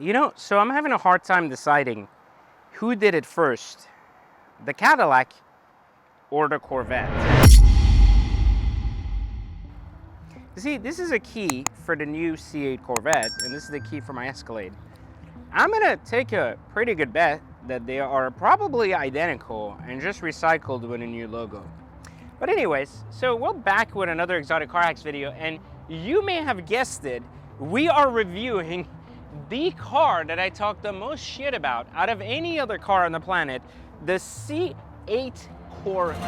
So I'm having a hard time deciding who did it first, the Cadillac or the Corvette. You see, this is a key for the new C8 Corvette, and this is the key for my Escalade. I'm gonna take a pretty good bet that they are probably identical and just recycled with a new logo. But anyways, so we're back with another Exotic Car Hacks video, and you may have guessed it, we are reviewing the car that I talk the most shit about out of any other car on the planet, the C8 Corvette.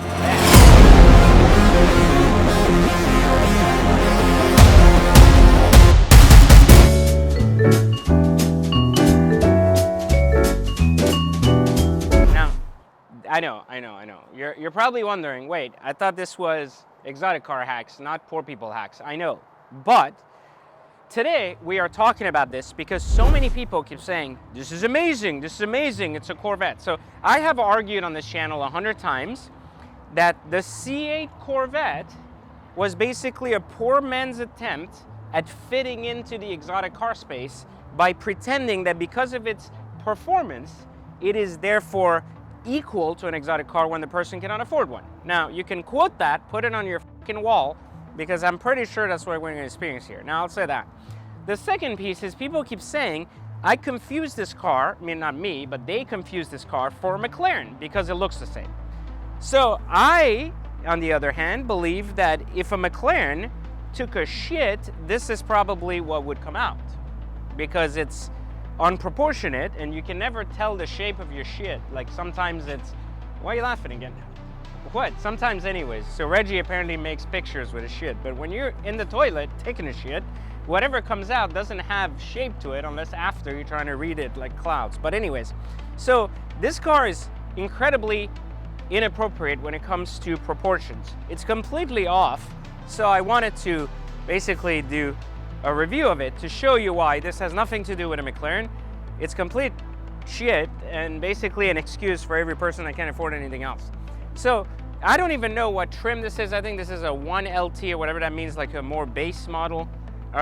I know. You're probably wondering, wait, I thought this was Exotic Car Hacks, not Poor People Hacks. I know, but today we are talking about this because so many people keep saying, this is amazing, it's a Corvette. So I have argued on this channel 100 times that the C8 Corvette was basically a poor man's attempt at fitting into the exotic car space by pretending that because of its performance, it is therefore equal to an exotic car when the person cannot afford one. Now, you can quote that, put it on your fucking wall, because I'm pretty sure that's what we're going to experience here. Now, I'll say that. The second piece is people keep saying, I confused this car, I mean, not me, but they confused this car for a McLaren because it looks the same. So I, on the other hand, believe that if a McLaren took a shit, this is probably what would come out, because it's unproportionate and you can never tell the shape of your shit. Like sometimes it's, why are you laughing again? What? Sometimes anyways. So Reggie apparently makes pictures with his shit, but when you're in the toilet taking a shit, whatever comes out doesn't have shape to it unless after you're trying to read it like clouds. But anyways, so this car is incredibly inappropriate when it comes to proportions. It's completely off. So I wanted to basically do a review of it to show you why this has nothing to do with a McLaren. It's complete shit and basically an excuse for every person that can't afford anything else. So I don't even know what trim this is. I think this is a 1LT or whatever that means, like a more base model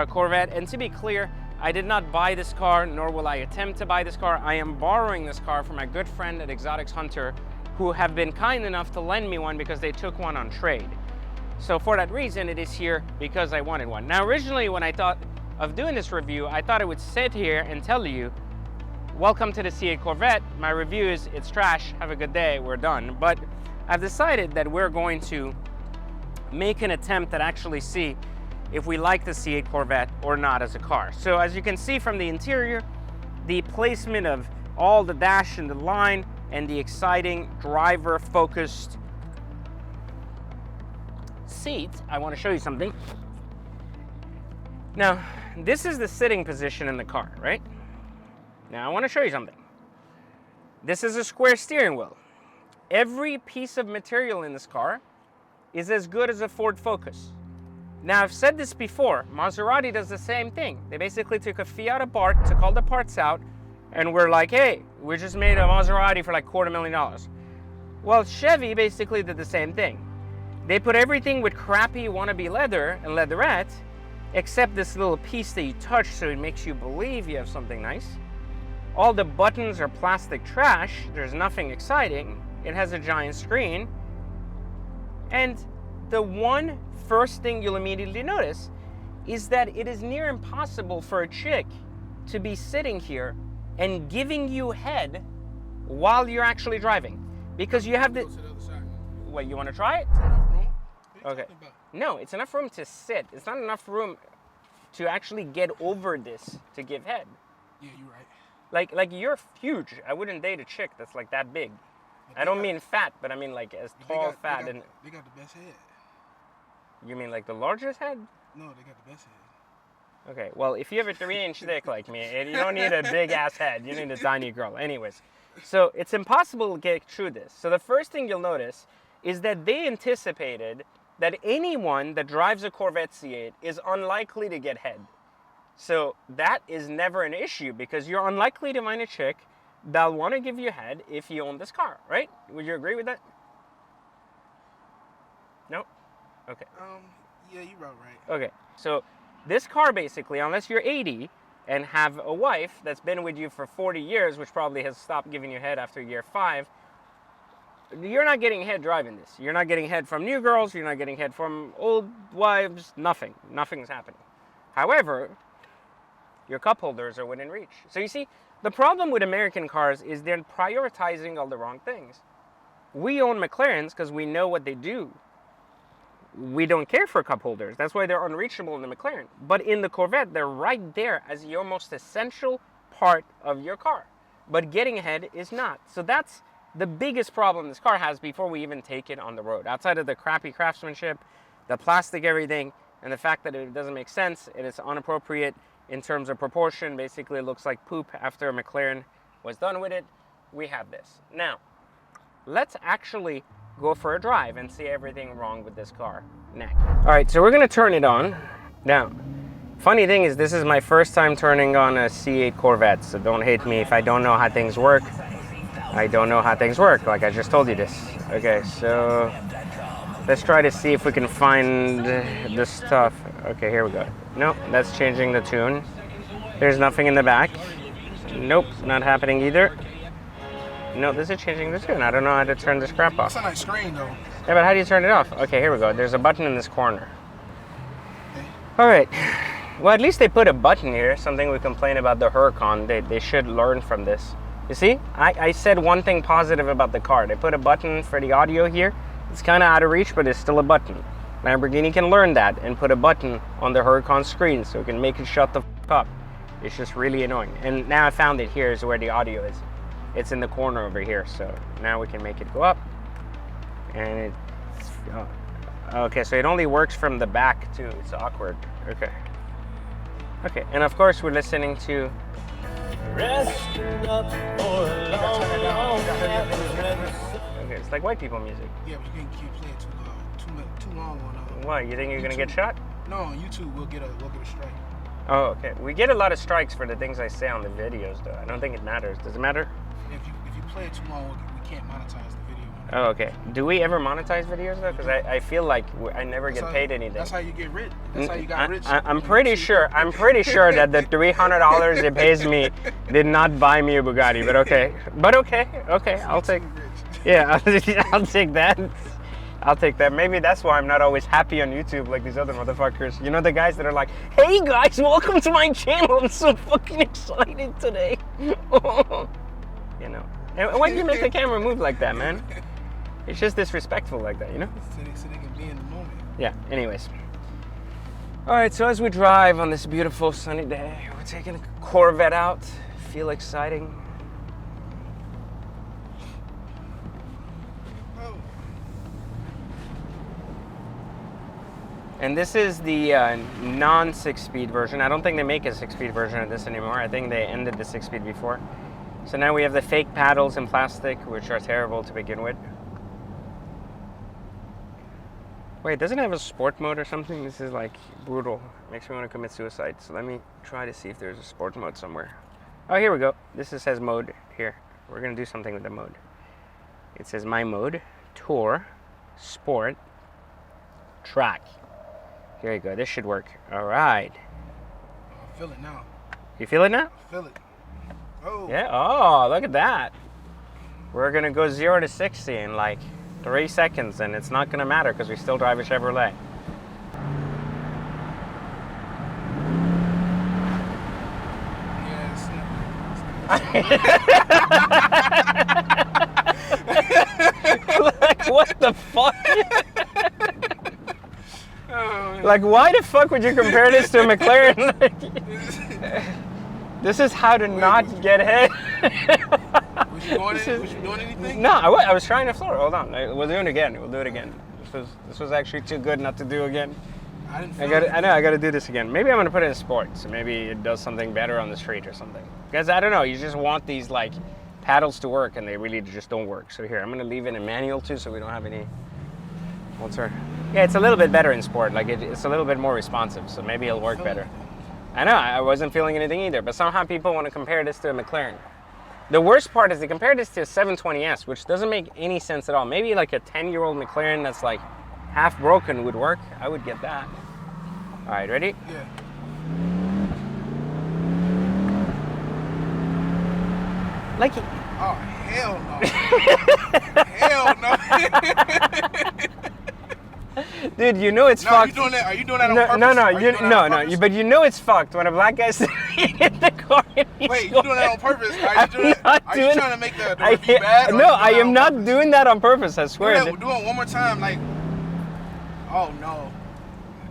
Corvette. And to be clear, I did not buy this car, nor will I attempt to buy this car. I am borrowing this car from my good friend at Exotics Hunter, who have been kind enough to lend me one because they took one on trade. So for that reason, it is here because I wanted one. Now, originally when I thought of doing this review, I thought I would sit here and tell you, welcome to the C8 Corvette. My review is, it's trash, have a good day, we're done. But I've decided that we're going to make an attempt at actually see if we like the C8 Corvette or not as a car. So as you can see from the interior, the placement of all the dash and the line and the exciting driver-focused seat, I want to show you something. Now, this is the sitting position in the car, right? Now, I want to show you something. This is a square steering wheel. Every piece of material in this car is as good as a Ford Focus. Now, I've said this before, Maserati does the same thing. They basically took a Fiat apart, took all the parts out, and we're like, hey, we just made a Maserati for like $250,000. Well, Chevy basically did the same thing. They put everything with crappy wannabe leather and leatherette, except this little piece that you touch so it makes you believe you have something nice. All the buttons are plastic trash. There's nothing exciting. It has a giant screen. And the one first thing you'll immediately notice is that it is near impossible for a chick to be sitting here and giving you head while you're actually driving. Because you have the... Wait, you want to try it? Okay. No, it's enough room to sit. It's not enough room to actually get over this to give head. Yeah, you're right. Like you're huge. I wouldn't date a chick that's like that big. I don't mean fat, but I mean like as tall, fat, and... They got the best head. You mean like the largest head? No, they got the best head. Okay, well, if you have a 3-inch dick like me, you don't need a big-ass head. You need a tiny girl. Anyways, so it's impossible to get through this. So the first thing you'll notice is that they anticipated that anyone that drives a Corvette C8 is unlikely to get head. So that is never an issue because you're unlikely to find a chick that'll want to give you head if you own this car, right? Would you agree with that? No? Okay. Yeah, you're about right. Okay, so this car basically, unless you're 80, and have a wife that's been with you for 40 years, which probably has stopped giving you head after year 5, you're not getting head driving this. You're not getting head from new girls. You're not getting head from old wives. Nothing. Nothing's happening. However, your cup holders are within reach. So you see, the problem with American cars is they're prioritizing all the wrong things. We own McLarens because we know what they do. We don't care for cup holders. That's why they're unreachable in the McLaren. But in the Corvette, they're right there as your most essential part of your car. But getting ahead is not. So that's the biggest problem this car has before we even take it on the road. Outside of the crappy craftsmanship, the plastic everything, and the fact that it doesn't make sense, and it's inappropriate in terms of proportion. Basically, it looks like poop after a McLaren was done with it. We have this. Now, let's actually go for a drive and see everything wrong with this car next. All right, so we're gonna turn it on. Now, funny thing is, this is my first time turning on a C8 Corvette, so don't hate me if I don't know how things work. I don't know how things work, like I just told you this. Okay, so let's try to see if we can find the stuff. Okay, here we go. Nope, that's changing the tune. There's nothing in the back. Nope, not happening either. No, this is changing the tune. I don't know how to turn this crap off. It's a nice screen though. Yeah, but how do you turn it off? Okay, here we go. There's a button in this corner. All right. Well, at least they put a button here, something we complain about the Huracan. They should learn from this. You see, I said one thing positive about the car. They put a button for the audio here. It's kind of out of reach, but it's still a button. Lamborghini can learn that and put a button on the Huracan screen so it can make it shut the f up. It's just really annoying. And now I found it. Here is where the audio is. It's in the corner over here. So now we can make it go up. And it's... Oh, okay, so it only works from the back too. It's awkward. Okay. Okay, and of course we're listening to... Okay, it's like white people music. Yeah, but you can't play it too long on. Why? You think you're YouTube. gonna get shot? No, on YouTube we'll get a strike. Oh, okay. We get a lot of strikes for the things I say on the videos, though. I don't think it matters. Does it matter? If you play it too long, we can't monetize the video. Oh, okay. Do we ever monetize videos though? Because I feel like I never get paid anything. That's how you get rich. That's how you got rich. I'm pretty sure that the $300 it pays me did not buy me a Bugatti. But okay. I'll take. Yeah, I'll take that. I'll take that. Maybe that's why I'm not always happy on YouTube like these other motherfuckers. You know, the guys that are like, "Hey guys, welcome to my channel. I'm so fucking excited today." You know. And why do you make the camera move like that, man? It's just disrespectful like that, you know? So they can be in the moment. Yeah, anyways. All right, so as we drive on this beautiful sunny day, we're taking a Corvette out. Feel exciting. Oh. And this is the non-6-speed version. I don't think they make a 6-speed version of this anymore. I think they ended the 6-speed before. So now we have the fake paddles in plastic, which are terrible to begin with. Wait, doesn't it have a sport mode or something? This is like brutal. Makes me want to commit suicide. So let me try to see if there's a sport mode somewhere. Oh, here we go. This says mode here. We're going to do something with the mode. It says my mode, tour, sport, track. Here you go. This should work. All right. I feel it now. You feel it now? I feel it. Oh. Yeah. Oh, look at that. We're going to go 0 to 60 in like 3 seconds, and it's not going to matter because we still drive a Chevrolet. Like, what the fuck? Oh, like, why the fuck would you compare this to a McLaren? This is how to not get hit. Was you doing anything? No, I was trying to floor. Hold on, we'll do it again. We'll do it again. This was actually too good not to do again. I got to do this again. Maybe I'm gonna put it in sport, so maybe it does something better on the street or something. Because I don't know, you just want these like paddles to work, and they really just don't work. So here, I'm gonna leave it in manual too, so we don't have any. Yeah, it's a little bit better in sport. Like it's a little bit more responsive, so maybe it'll work better. I know, I wasn't feeling anything either, but somehow people want to compare this to a McLaren. The worst part is they compare this to a 720S, which doesn't make any sense at all. Maybe like a 10-year-old McLaren that's like half broken would work. I would get that. All right, ready? Yeah. Like, Oh, hell no. Hell no. dude, you know it's No, fucked. are you doing that on No, purpose? no, Are you doing that on purpose? but you know it's fucked when a black guy sitting in the car. And he's Wait, you going- doing that on purpose? Are you I'm doing it? not Are doing- you trying to make the review bad? Or No, are I you doing that am on not purpose? doing that on purpose. I swear. Do it one more time, like. Oh no,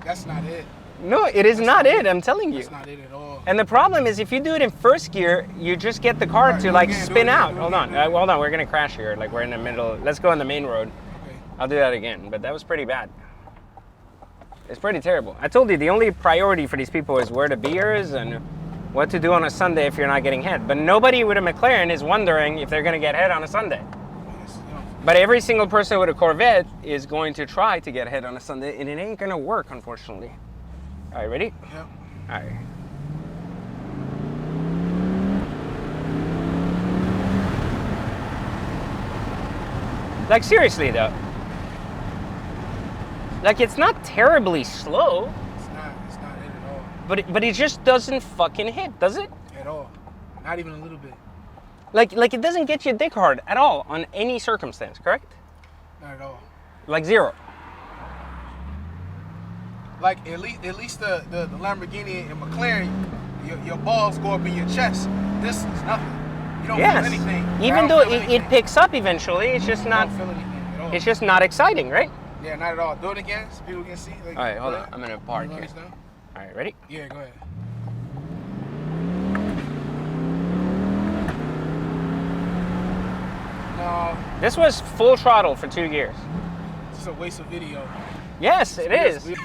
that's not it. No, it is not it. I'm telling you. That's not it at all. And the problem is, if you do it in first gear, you just get the car Alright, to do it like again, do spin it again, out. do it Hold again, on, do it again. hold on. We're gonna crash here. Like we're in the middle. Let's go on the main road. Okay. I'll do that again. But that was pretty bad. It's pretty terrible. I told you the only priority for these people is where the beer is and what to do on a Sunday if you're not getting hit. But nobody with a McLaren is wondering if they're gonna get hit on a Sunday. Yes, you know. But every single person with a Corvette is going to try to get hit on a Sunday, and it ain't gonna work, unfortunately. All right, ready? Yep. All right. Like seriously though. Like it's not terribly slow, It's not it at all. but it just doesn't fucking hit, does it? At all. Not even a little bit. Like it doesn't get you dick hard at all on any circumstance, correct? Not at all. Like zero. Like at least the Lamborghini and McLaren, your balls go up in your chest. This is nothing. You don't feel Yes. anything. Even I though don't feel it anything. picks up eventually, it's just I not. don't feel anything at all. It's just not exciting, right? Yeah, not at all. Do it again so people can see. Like, All right, hold go on. ahead. I'm gonna park You here. understand? All right, ready? Yeah, go ahead. No, This was full throttle for 2 years. it's just a waste of video. Yes, it is. It's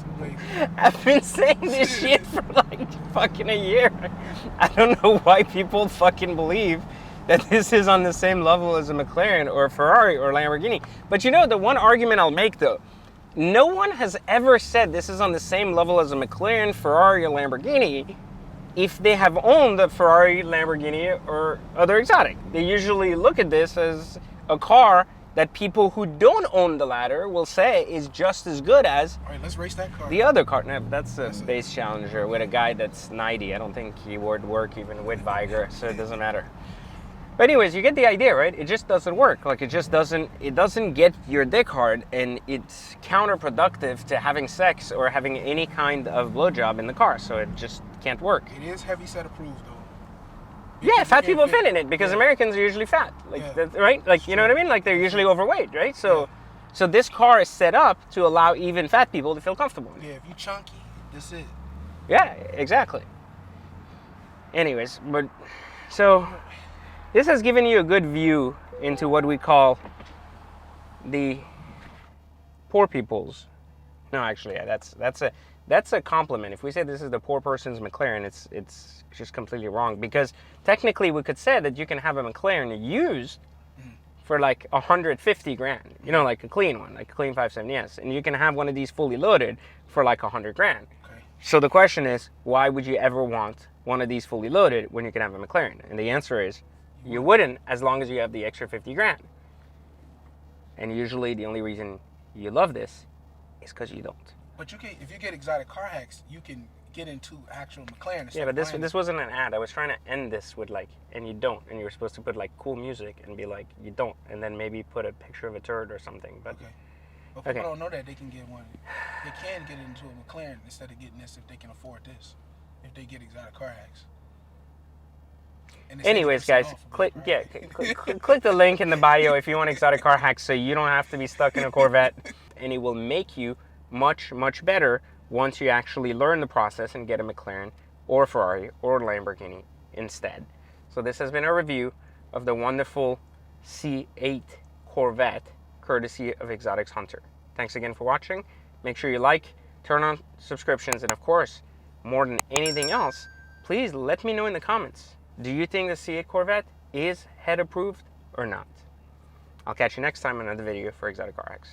a waste. I've been saying this shit for like fucking a year. I don't know why people fucking believe that this is on the same level as a McLaren or a Ferrari or Lamborghini. But you know, the one argument I'll make though, no one has ever said this is on the same level as a McLaren, Ferrari, or Lamborghini if they have owned a Ferrari, Lamborghini, or other exotic. They usually look at this as a car that people who don't own the latter will say is just as good as All right, let's race that car. the other car. No, that's a That's a- base challenger with a guy that's 90. I don't think he would work even with Viger, so it doesn't matter. But anyways, you get the idea, right? It just doesn't work. Like it doesn't get your dick hard, and it's counterproductive to having sex or having any kind of blowjob in the car. So it just can't work. It is heavy set approved though. Yeah, fat can't people fit. fit in it because Yeah. Americans are usually fat, like Yeah. that, right? Like you know what I mean? Like they're usually overweight, right? So this car is set up to allow even fat people to feel comfortable. Yeah, if you chunky, that's it. Yeah, exactly. Anyways, but so this has given you a good view into what we call the poor people's. No, actually, yeah, that's a compliment. If we say this is the poor person's McLaren, it's just completely wrong because technically we could say that you can have a McLaren used for like 150 grand. You know, like a clean one, like a clean 570S, and you can have one of these fully loaded for like 100 grand. Okay. So the question is, why would you ever want one of these fully loaded when you can have a McLaren? And the answer is, you wouldn't as long as you have the extra 50 grand. And usually the only reason you love this is because you don't. But you can, if you get exotic car hacks, you can get into actual McLaren. Yeah, but this wasn't an ad. I was trying to end this with like, and you don't. And you were supposed to put like cool music and be like, you don't. And then maybe put a picture of a turd or something. But Okay. But people Okay. don't know that they can get one. They can get into a McLaren instead of getting this if they can afford this. If they get exotic car hacks. And it's anyways, 80% guys, off of click it. click the link in the bio if you want exotic car hacks, so you don't have to be stuck in a Corvette, and it will make you much better once you actually learn the process and get a McLaren or Ferrari or Lamborghini instead. So this has been a review of the wonderful C8 Corvette, courtesy of Exotics Hunter. Thanks again for watching. Make sure you like, turn on subscriptions, and of course, more than anything else, please let me know in the comments. Do you think the C8 Corvette is head approved or not? I'll catch you next time in another video for Exotic Car Hacks.